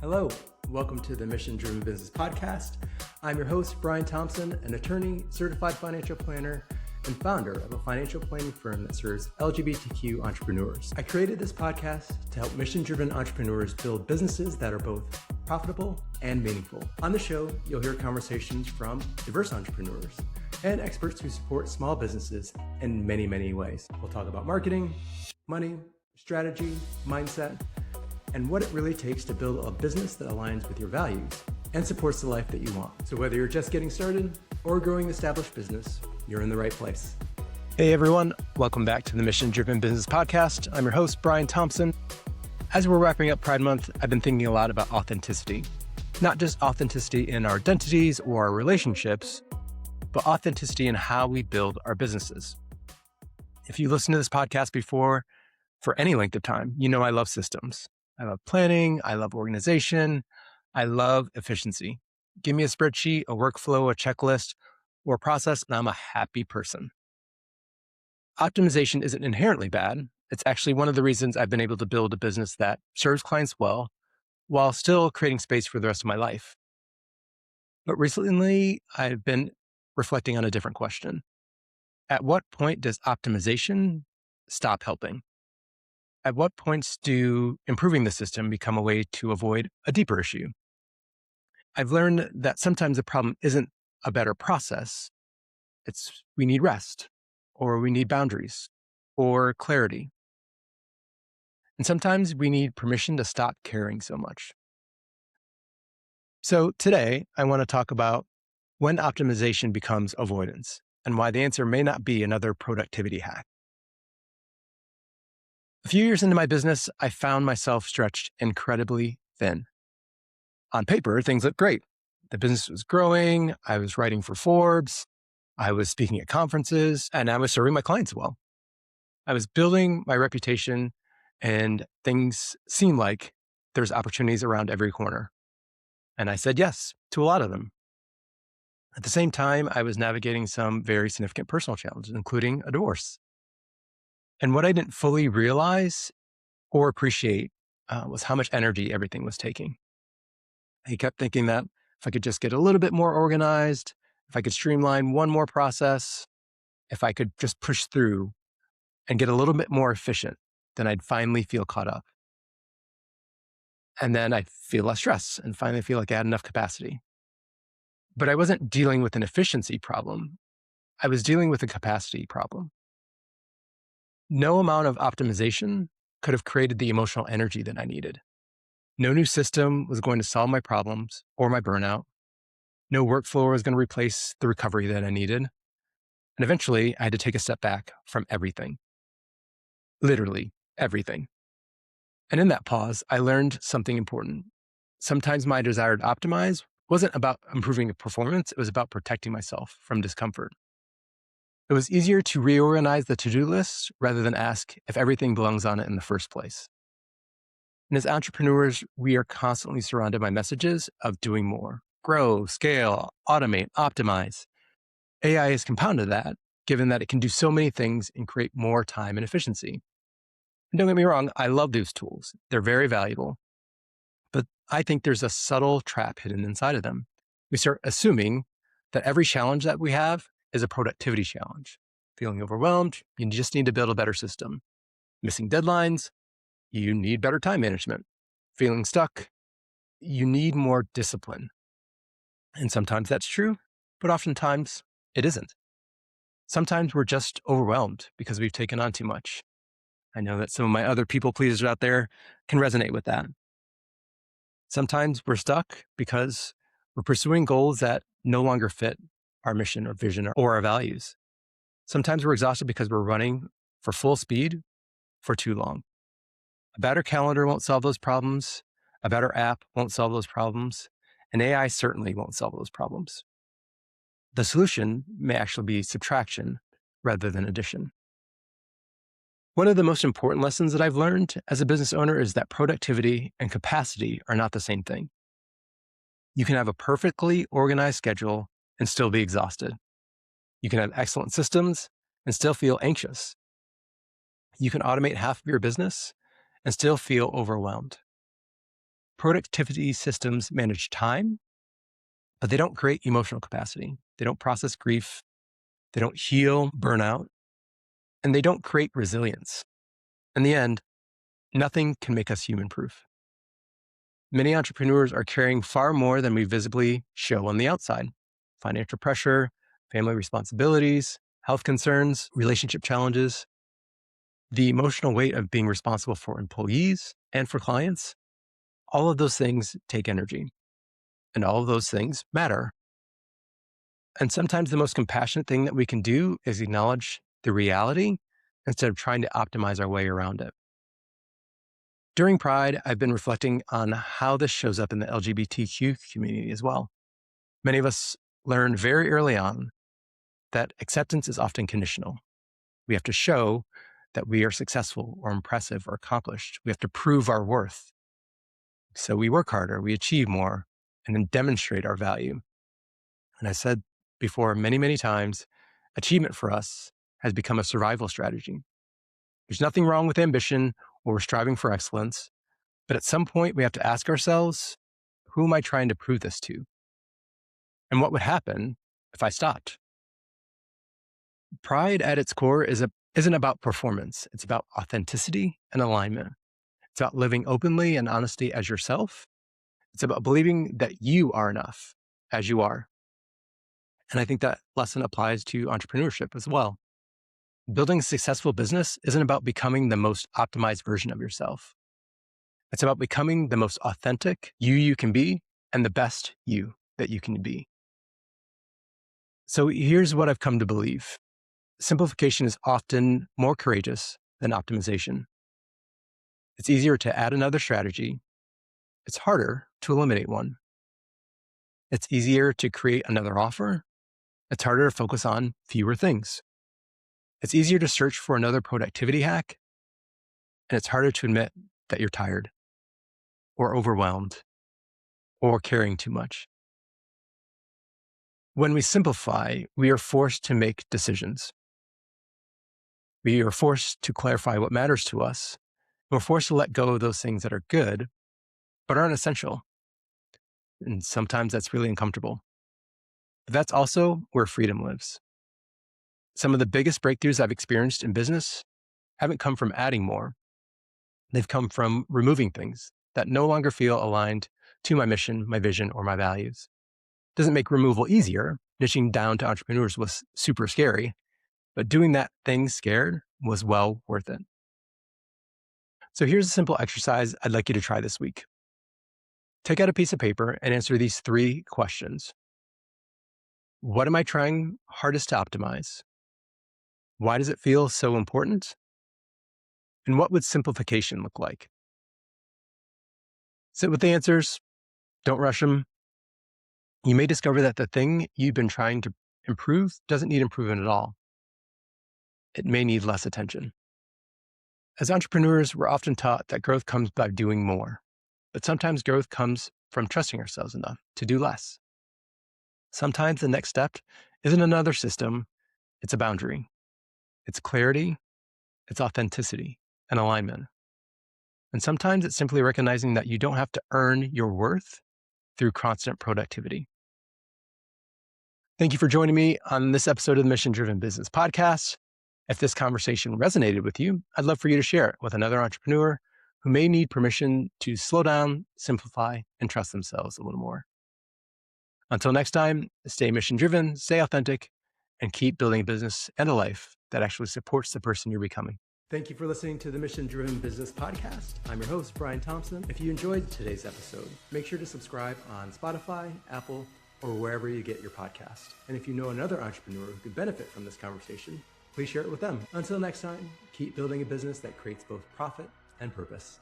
Hello, welcome to the Mission Driven Business Podcast. I'm your host, Brian Thompson, an attorney, certified financial planner, and founder of a financial planning firm that serves LGBTQ entrepreneurs. I created this podcast to help mission-driven entrepreneurs build businesses that are both profitable and meaningful. On the show, you'll hear conversations from diverse entrepreneurs and experts who support small businesses in many, many ways. We'll talk about marketing, money, strategy, mindset, and what it really takes to build a business that aligns with your values and supports the life that you want. So whether you're just getting started or growing an established business, you're in the right place. Hey everyone, welcome back to the Mission Driven Business Podcast. I'm your host, Brian Thompson. As we're wrapping up Pride Month, I've been thinking a lot about authenticity. Not just authenticity in our identities or our relationships, but authenticity in how we build our businesses. If you listened to this podcast before, for any length of time, you know I love systems. I love planning, I love organization, I love efficiency. Give me a spreadsheet, a workflow, a checklist, or a process, and I'm a happy person. Optimization isn't inherently bad. It's actually one of the reasons I've been able to build a business that serves clients well, while still creating space for the rest of my life. But recently, I've been reflecting on a different question. At what point does optimization stop helping? At what points do improving the system become a way to avoid a deeper issue? I've learned that sometimes the problem isn't a better process. It's we need rest, or we need boundaries, or clarity. And sometimes we need permission to stop caring so much. So today, I want to talk about when optimization becomes avoidance and why the answer may not be another productivity hack. A few years into my business, I found myself stretched incredibly thin. On paper, things looked great. The business was growing. I was writing for Forbes. I was speaking at conferences, and I was serving my clients well. I was building my reputation, and things seemed like there's opportunities around every corner. And I said yes to a lot of them. At the same time, I was navigating some very significant personal challenges, including a divorce. And what I didn't fully realize or appreciate was how much energy everything was taking. I kept thinking that if I could just get a little bit more organized, if I could streamline one more process, if I could just push through and get a little bit more efficient, then I'd finally feel caught up. And then I'd feel less stress and finally feel like I had enough capacity. But I wasn't dealing with an efficiency problem. I was dealing with a capacity problem. No amount of optimization could have created the emotional energy that I needed. No new system was going to solve my problems or my burnout. No workflow was going to replace the recovery that I needed. And eventually, I had to take a step back from everything. Literally everything. And in that pause, I learned something important. Sometimes my desire to optimize wasn't about improving the performance. It was about protecting myself from discomfort. It was easier to reorganize the to-do list rather than ask if everything belongs on it in the first place. And as entrepreneurs, we are constantly surrounded by messages of doing more, grow, scale, automate, optimize. AI has compounded that, given that it can do so many things and create more time and efficiency. And don't get me wrong, I love those tools. They're very valuable. But I think there's a subtle trap hidden inside of them. We start assuming that every challenge that we have is a productivity challenge. Feeling overwhelmed, you just need to build a better system. Missing deadlines, you need better time management. Feeling stuck, you need more discipline. And sometimes that's true, but oftentimes it isn't. Sometimes we're just overwhelmed because we've taken on too much. I know that some of my other people pleasers out there can resonate with that. Sometimes we're stuck because we're pursuing goals that no longer fit our mission or vision or our values. Sometimes we're exhausted because we're running for full speed for too long. A better calendar won't solve those problems. A better app won't solve those problems. And AI certainly won't solve those problems. The solution may actually be subtraction rather than addition. One of the most important lessons that I've learned as a business owner is that productivity and capacity are not the same thing. You can have a perfectly organized schedule and still be exhausted. You can have excellent systems and still feel anxious. You can automate half of your business and still feel overwhelmed. Productivity systems manage time, but they don't create emotional capacity. They don't process grief. They don't heal burnout, and they don't create resilience. In the end, nothing can make us human proof. Many entrepreneurs are carrying far more than we visibly show on the outside: financial pressure, family responsibilities, health concerns, relationship challenges, the emotional weight of being responsible for employees and for clients. All of those things take energy, and all of those things matter. And sometimes the most compassionate thing that we can do is acknowledge the reality instead of trying to optimize our way around it. During Pride, I've been reflecting on how this shows up in the LGBTQ community as well. Many of us learned very early on that acceptance is often conditional. We have to show that we are successful or impressive or accomplished. We have to prove our worth. So we work harder, we achieve more, and then demonstrate our value. And I said before many, many times, achievement for us has become a survival strategy. There's nothing wrong with ambition or striving for excellence, but at some point we have to ask ourselves, who am I trying to prove this to? And what would happen if I stopped? Pride at its core isn't about performance. It's about authenticity and alignment. It's about living openly and honestly as yourself. It's about believing that you are enough as you are. And I think that lesson applies to entrepreneurship as well. Building a successful business isn't about becoming the most optimized version of yourself. It's about becoming the most authentic you can be and the best you that you can be. So here's what I've come to believe. Simplification is often more courageous than optimization. It's easier to add another strategy. It's harder to eliminate one. It's easier to create another offer. It's harder to focus on fewer things. It's easier to search for another productivity hack. And it's harder to admit that you're tired or overwhelmed or caring too much. When we simplify, we are forced to make decisions. We are forced to clarify what matters to us. We're forced to let go of those things that are good, but aren't essential. And sometimes that's really uncomfortable. But that's also where freedom lives. Some of the biggest breakthroughs I've experienced in business haven't come from adding more. They've come from removing things that no longer feel aligned to my mission, my vision, or my values. Doesn't make removal easier. Niching down to entrepreneurs was super scary, but doing that thing scared was well worth it. So here's a simple exercise I'd like you to try this week. Take out a piece of paper and answer these 3 questions. What am I trying hardest to optimize? Why does it feel so important? And what would simplification look like? Sit with the answers. Don't rush them. You may discover that the thing you've been trying to improve doesn't need improvement at all. It may need less attention. As entrepreneurs, we're often taught that growth comes by doing more, but sometimes growth comes from trusting ourselves enough to do less. Sometimes the next step isn't another system, it's a boundary. It's clarity, it's authenticity, and alignment. And sometimes it's simply recognizing that you don't have to earn your worth through constant productivity. Thank you for joining me on this episode of the Mission Driven Business Podcast. If this conversation resonated with you, I'd love for you to share it with another entrepreneur who may need permission to slow down, simplify, and trust themselves a little more. Until next time, stay mission driven, stay authentic, and keep building a business and a life that actually supports the person you're becoming. Thank you for listening to the Mission Driven Business Podcast. I'm your host, Brian Thompson. If you enjoyed today's episode, make sure to subscribe on Spotify, Apple, or wherever you get your podcast. And if you know another entrepreneur who could benefit from this conversation, please share it with them. Until next time, keep building a business that creates both profit and purpose.